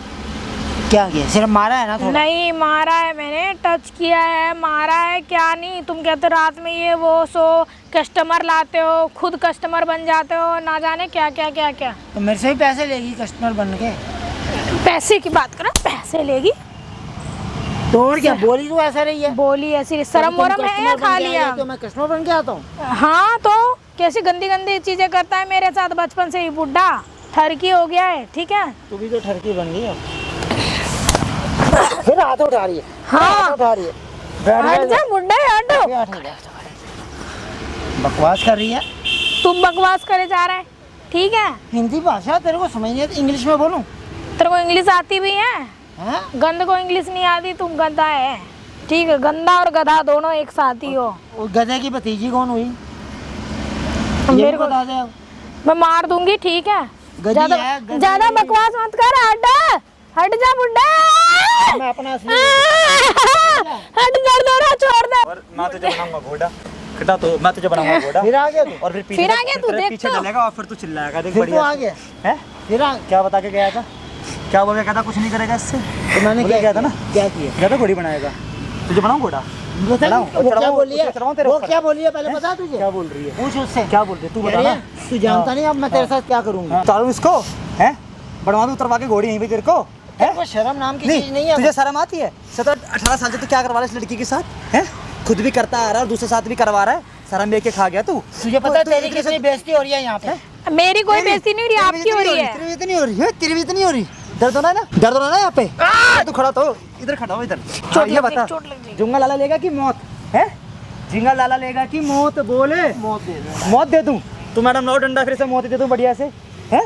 क्या किया? सिर्फ मारा है ना थोड़ा? नहीं मारा है मैंने, टच किया है, मारा है क्या नहीं। तुम कहते हो रात में ये वो सो कस्टमर लाते हो, खुद कस्टमर बन जाते हो, ना जाने क्या क्या क्या क्या। तो मेरे से ही पैसे लेगी कस्टमर बन के? पैसे की बात करो, पैसे लेगी तो और क्या? बोली तो ऐसा रही है। बोली ऐसी, शर्म वरम है या खा लिया? तो मैं कस्टमर बन के आता हूँ। हाँ तो कैसी गंदी गंदी चीजें करता है मेरे साथ बचपन से ही, बुढ़ा ठरकी हो गया है, ठीक है। तू भी तो ठरकी बन गई अब। फिर हाथ उठा रही है। हाँ हाथ उठा रही है। हट जा बुढ़ा, हटो। बकवास कर रही है। तुम बकवास करे जा रहा है, ठीक है। हिंदी भाषा तेरे को समझ नहीं आती, इंग्लिश में बोलूं? तेरे को इंग्लिश आती भी है? हाँ? गंद को इंग्लिश नहीं आती, तुम गधा है, ठीक है। गंदा और गधा दोनों एक साथ ही हो। और गधे की भतीजी कौन हुई? मेरे को बता दे। मैं मार दूंगी, ठीक है। गधी है, गधी ज्यादा है। बकवास मत कर, हट जा बुड्ढा। मैं अपना असली हट कर दो ना, छोड़ दे। और मैं तुझे बनाऊंगा घोड़ा, खड़ा तो मैं तुझे बनाऊंगा घोड़ा। फिर आ गया तू? और फिर फिर आ गया तू, तेरे देख पीछे तो। चलेगा और फिर तू चिल्लाएगा, देख फिर तू बढ़िया आ गया? है। फिर आ क्या बता के गया था? क्या बोल के गया था? कुछ नहीं करेगा इससे। तो मैंने बोल के क्या गया था ना? क्या किया? गया था घोड़ी बनाएगा, तुझे बनाऊं घोड़ा? बता चढ़ाऊं? वो क्या चढ़ाऊं? बोली है? उसे चढ़ाऊं तेरे वो ऊपर? क्या बोली है पहले बता तुझे? क्या बोल रही है? पूछ उससे। क्या बोल रही है? तू कह बता रही ना। है, तू जानता नहीं अब मैं तेरे साथ क्या करूंगी। तारू इसको है बनवा दूं, उतरवा के घोड़ी यहीं पे तेरे को है। को शर्म नाम की चीज नहीं है। तुझे शर्म आती है? 17-18 साल से तू क्या करवा रहा है इस लड़की के साथ है? खुद भी करता आ रहा है और दूसरे साथ भी करवा रहा है, शर्म लेके खा गया तू। तुझे पता है तू तेरी इतने कितनी बेइज्जती हो रही है यहाँ पे? मेरी कोई बेइज्जती नहीं हो रही, आपकी हो रही है। तेरी भी इतनी हो रही है, तेरी भी इतनी हो रही। दर्द हो रहा है ना? दर्द हो रहा है ना यहाँ पे? तू खड़ा तो इधर खड़ा हो, इधर। हाँ, ये बता, चोट लग गई। जुंगा लाला लेगा कि मौत है? जिंगा लाला लेगा कि मौत? बोले। मौत दे दे। मौत दे दूं तो मैडम नो डंडा फिर से मौत दे दूं बढ़िया से है।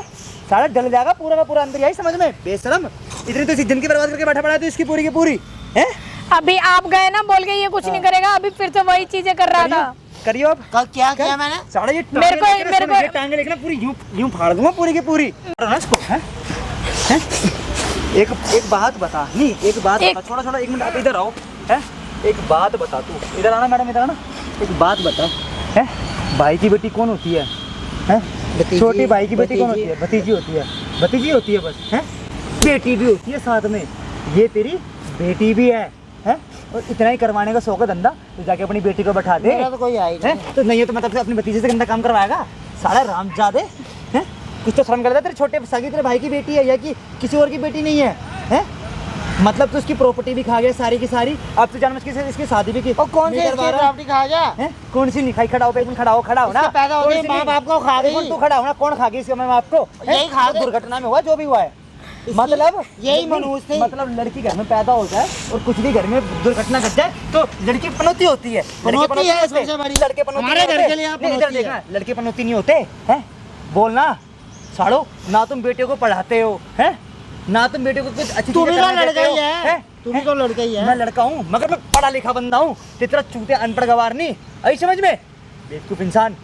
सारा डल जाएगा पूरा का पूरा अंदर, यही समझ में? बेशरम, इतनी तो जिंदगी बर्बाद करके बैठा पड़ा है तू इसकी पूरी की पूरी है। अभी आप गए ना बोल के ये कुछ नहीं करेगा, अभी फिर से वही चीजें कर रहा था। करियो अब। कल क्या किया मैंने? साढ़े ये मेरे को टांगे देखना पूरी यूं फाड़ दूंगा पूरी की पूरी। इसको हैं? हैं? एक बात बता, नहीं एक बात बता, छोड़ा एक मिनट आप इधर आओ है। एक बात बता, तू इधर आना मैडम, इधर आना। एक बात बता है, भाई की बेटी कौन होती है? भतीजी। छोटी भाई की बेटी कौन होती है? भतीजी होती है। भतीजी होती है बस है, बेटी भी होती है साथ में। ये तेरी बेटी भी है और इतना ही करवाने का शौक है धंधा, तो जाके अपनी बेटी को बैठा दे। मेरा तो कोई आई नहीं। तो नहीं है तो मतलब अपनी भतीजे से गंदा काम करवाएगा सारा रामजादे हैं? कुछ तो शर्म कर दे, तेरे छोटे सगी तेरे भाई की बेटी है या कि किसी और की बेटी नहीं है हैं? मतलब तो उसकी प्रॉपर्टी भी खा गया सारी की सारी। अब तो जान इसकी शादी भी की। और कौन से इसके प्रॉपर्टी खा गया? हैं? कौन सी नहीं खाई? खड़ा हो पे, खड़ा हो ना। इसके पैदा हो गए, माँ बाप को खा गई। तू खड़ा हो ना, कौन खा गई इसके माँ बाप को? यही खा गई। दुर्घटना में हुआ जो भी हुआ है, मतलब यही मनहूस थी। मतलब लड़की घर में पैदा हो जाए और कुछ भी घर में दुर्घटना घट जाए तो लड़की पनौती होती है। पनौती है सबसे बड़ी। लड़के पनौती हमारे नहीं घर होते। के लिए आप नहीं, इधर पनौती देखना, लड़के पनौती नहीं होते हैं। बोलना साड़ो ना, तुम बेटे को पढ़ाते हो है ना, तुम बेटे को कुछ अच्छी तू भी चीजें तो करने लड़का देते ही हो, है। हैं? तू भी तो लड़का ही है। मैं लड़का हूँ मगर मैं पढ़ा लिखा बंदा हूँ, तेरा चूते अनपढ़ गवार नहीं आई समझ में? बेवकूफ इंसान,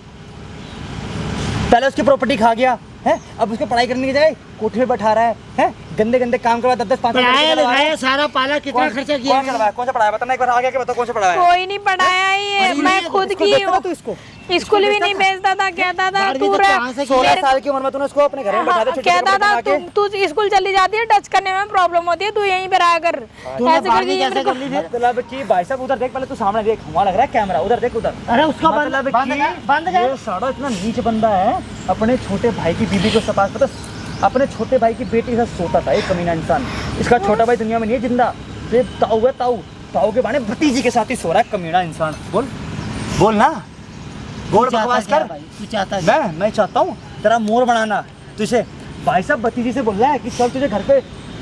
पहले उसकी प्रॉपर्टी खा गया है, अब उसको पढ़ाई करने की जगह कोठे में बैठा रहा है? गंदे गंदे काम करवा 10-10 5-5 पढ़ाया लिखाया सारा पाला, कितना खर्चा किया? कौन करवाया? कौन सा पढ़ाया? बता ना एक बार आगे के बताओ कौन सा पढ़ाया? कोई नहीं पढ़ाया ही है, मैं खुद की हूँ। तू इसको स्कूल भी नहीं भेजता था, कहता था तू 16 साल की उम्र में तूने उसको अपने घर में बैठा दे, छोटे कहता कपड़े था पहना के। तू स्कूल चली जाती है, टच करने में प्रॉब्लम होती है, तू यहीं पे रहा कर। ऐसे करके ये मेरे को मतलब कि भाई साहब उधर देख, पहले तू सामने देख, वहाँ लग रहा है कैमरा, उधर देख उधर। अरे उसका मतलब बंद कर। ये साड़ा इतना नीच बंदा है, अपने छोटे भाई की बीबी को सपास, पता अपने छोटे भाई की बेटी के साथ सोता था एक कमीना इंसान। इसका छोटा भाई दुनिया में नहीं है जिंदा, ये ताऊ है, ताऊ के बाने भतीजी के साथ ही सो रहा है कमीना इंसान। बोल ना, बोल बकवास कर। तू चाहता है? मैं चाहता हूँ तेरा मोर बनाना। तुझे भाई साहब भतीजी से बोल रहा है कि चल तुझे घर पे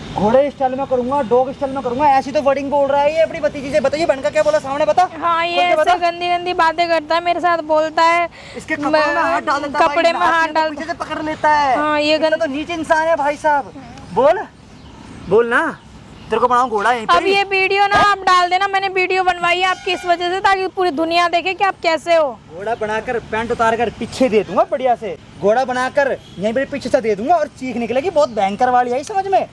घोड़े स्टाइल में करूंगा, डॉग स्टाइल में करूंगा, ऐसी तो वर्डिंग बोल रहा है ये अपनी भतीजी से। बताइए बनका क्या बोला सामने, बता। हाँ ये बोल के बता। ऐसे गंदी गंदी बातें करता है मेरे साथ, बोलता है इसके कपड़े में हाथ डाल देता है, कपड़े में हाथ डाल पीछे से पकड़ लेता है। हाँ, ये इतना तो नीचे इंसान है भाई साहब। बोल ना, तेरे को बनाऊं घोड़ा यहीं अब पे। ये वीडियो ना आप डाल देना, मैंने वीडियो बनवाई है आपकी इस वजह से, ताकि पूरी दुनिया देखे कि आप कैसे हो। घोड़ा बनाकर पैंट उतार कर पीछे दे दूंगा बढ़िया से, घोड़ा बनाकर यहीं पे पीछे से दे दूंगा और चीख निकलेगी बहुत भयंकर वाली आई समझ में,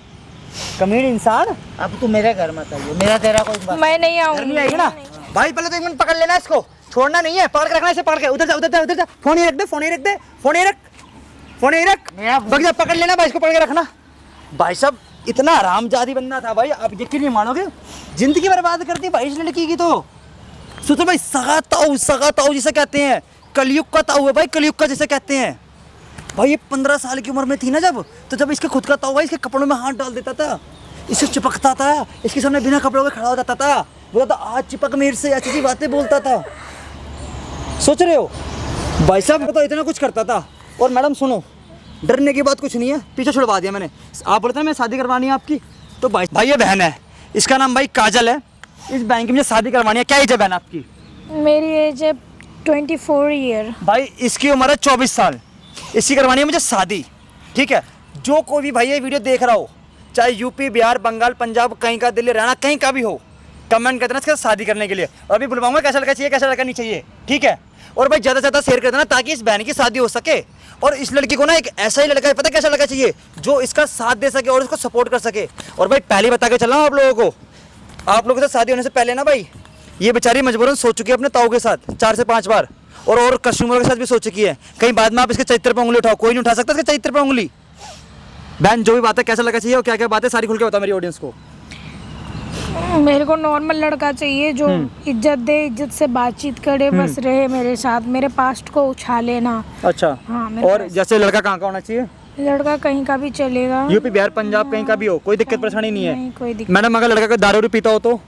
कमीन इंसान। अब तू मेरे घर मत आइए, मेरा तेरा कोई बात मैं नहीं घर आऊंगी। नहीं आएगी ना भाई, पहले तो एक मिनट पकड़ लेना इसको, छोड़ना नहीं है, पकड़ के रखना इसे, पकड़ के उधर जा उधर जा उधर जा, फोन ही रख दे, फोन ही रख दे, फोन ही रख, फोन ही रख, बग जा, पकड़ लेना भाई, इसको पकड़ के रखना। भाई साहब इतना हरामजादी बंदा था भाई, आप यकीन नहीं मानोगे, जिंदगी बर्बाद कर दी भाई इस लड़की की। तो सोचो भाई, सगा ताऊ जिसे कहते हैं, कलयुग का ताऊ है भाई, कलयुग का जिसे कहते हैं भाई। ये 15 साल की उम्र में थी ना जब, तो जब इसके खुद का ताऊ भाई इसके कपड़ों में हाथ डाल देता था, इसे चिपकता था, इसके सामने बिना कपड़ों के खड़ा हो जाता था, बोलता था आज चिपक मेरे से, ऐसी बातें बोलता था। सोच रहे हो भाई साहब, तो इतना कुछ करता था। और मैडम सुनो, डरने की बात कुछ नहीं है, पीछे छुड़वा दिया मैंने। आप बोलते हैं मैं शादी करवानी है आपकी, तो भाई ये बहन है, इसका नाम भाई काजल है, इस बहन की मुझे शादी करवानी है। क्या एज है बहन आपकी? मेरी एज है 24 ईयर। भाई इसकी उम्र है 24 साल, इसकी करवानी है मुझे शादी, ठीक है। जो कोई भी भाई ये वीडियो देख रहा हो, चाहे यूपी, बिहार, बंगाल, पंजाब, कहीं का, दिल्ली, हरियाणा, कहीं का भी हो, कमेंट कर देना इसके साथ शादी करने के लिए। और अभी बुलवाऊंगा कैसा लड़का चाहिए, कैसा लड़का नहीं चाहिए, ठीक है। और भाई ज़्यादा से ज़्यादा शेयर कर देना ताकि इस बहन की शादी हो सके। और इस लड़की को ना एक ऐसा ही लड़का है, पता कैसा लड़का चाहिए, जो इसका साथ दे सके और इसको सपोर्ट कर सके। और भाई पहले बता के चल रहा हूँ आप लोगों को, आप लोगों के साथ शादी होने से पहले ना भाई, ये बेचारी मजबूरन सो चुकी है अपने ताऊ के साथ 4 से 5 बार, और कस्टमर के साथ भी सो चुकी है। कहीं बाद में आप इसके चरित्र पर उंगली उठाओ, कोई नहीं उठा सकता इसके चरित्र पर उंगली। बहन जो भी बात है, कैसा लड़का चाहिए और क्या क्या बात है, सारी खुल के बता मेरी ऑडियंस को। मेरे को नॉर्मल लड़का चाहिए जो इज्जत दे, इज्जत से बातचीत करे, बस रहे मेरे साथ, मेरे पास्ट को उछाले ना। अच्छा हाँ, मेरे और जैसे लड़का कहाँ का होना चाहिए? लड़का कहीं का भी चलेगा, यूपी, बिहार, पंजाब, कहीं का भी हो, कोई दिक्कत परेशानी नहीं नहीं है। कोई दिक्कत, मैडम अगर लड़का कोई दारू भी पीता हो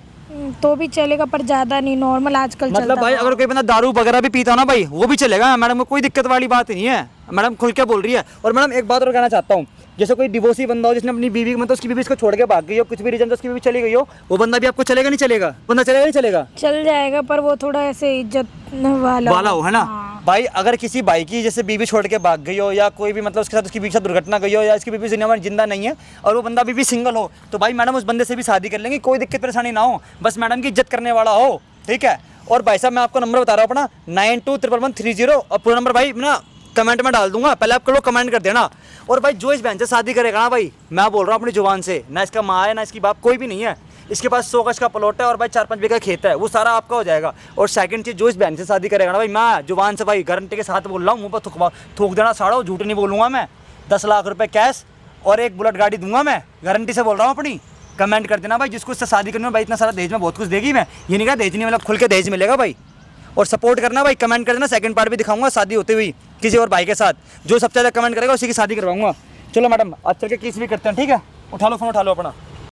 तो भी चलेगा, पर ज्यादा नहीं, नॉर्मल आजकल मतलब चलता भाई है। अगर कोई बंदा दारू वगैरह भी पीता हो ना भाई, वो भी चलेगा मैडम को, कोई दिक्कत वाली बात नहीं है। मैडम खुल के बोल रही है। और मैडम एक बात और कहना चाहता हूँ, जैसे कोई डिवोर्सी बंदा हो जिसने अपनी बीवी, मतलब उसकी बीवी इसको छोड़ के भाग गई हो, कुछ भी रीजन से उसकी बीवी चली गई हो, वो बंदा भी आपको चलेगा नहीं चलेगा? बंदा चलेगा नहीं चलेगा? चल जाएगा, पर वो थोड़ा ऐसे इज्जत वाला हो, है ना। हाँ। भाई अगर किसी भाई की जैसे बीवी छोड़ के भाग गई हो, या कोई भी मतलब उसके साथ उसकी बीवी के साथ दुर्घटना गई हो, या इसकी बीवी दुनिया में जिंदा नहीं है और वो बंदा भी सिंगल हो, तो भाई मैडम उस बंदे से भी शादी कर लेंगे, कोई दिक्कत परेशानी ना हो, बस मैडम की इज्जत करने वाला हो, ठीक है। और भाई साहब मैं आपको नंबर बता रहा हूँ अपना 921130, और पूरा नंबर भाई ना कमेंट में डाल दूंगा, पहले आप लोग कमेंट कर देना। और भाई जो इस बहन से शादी करेगा ना भाई, मैं बोल रहा हूँ अपनी जुबान से, ना इसका माँ है ना इसकी बाप, कोई भी नहीं है, इसके पास 100 गज का प्लॉट है और भाई 4-5 बीघा खेत है, वो सारा आपका हो जाएगा। और सेकंड चीज़, जो इस बहन से शादी करेगा ना भाई, मैं जुबान से भाई गारंटी के साथ बोल रहा हूँ, मुँह पर थूक देना साड़ा, झूठ नहीं बोलूँगा मैं, 10 लाख रुपए कैश और एक बुलेट गाड़ी दूंगा मैं, गारंटी से बोल रहा हूँ अपनी। कमेंट कर देना भाई जिसको इससे शादी करनी हो, भाई इतना सारा दहेज में बहुत कुछ देगी, मैं ये नहीं कहा दहेज नहीं, मतलब खुल के दहेज मिलेगा भाई। और सपोर्ट करना भाई, कमेंट कर देना, सेकंड पार्ट भी दिखाऊंगा शादी होती हुई किसी और भाई के साथ, जो सबसे ज़्यादा कमेंट करेगा उसी की शादी करवाऊंगा। चलो मैडम आज चल के किस भी करते हैं, ठीक है, उठा लो फोन, उठा लो अपना।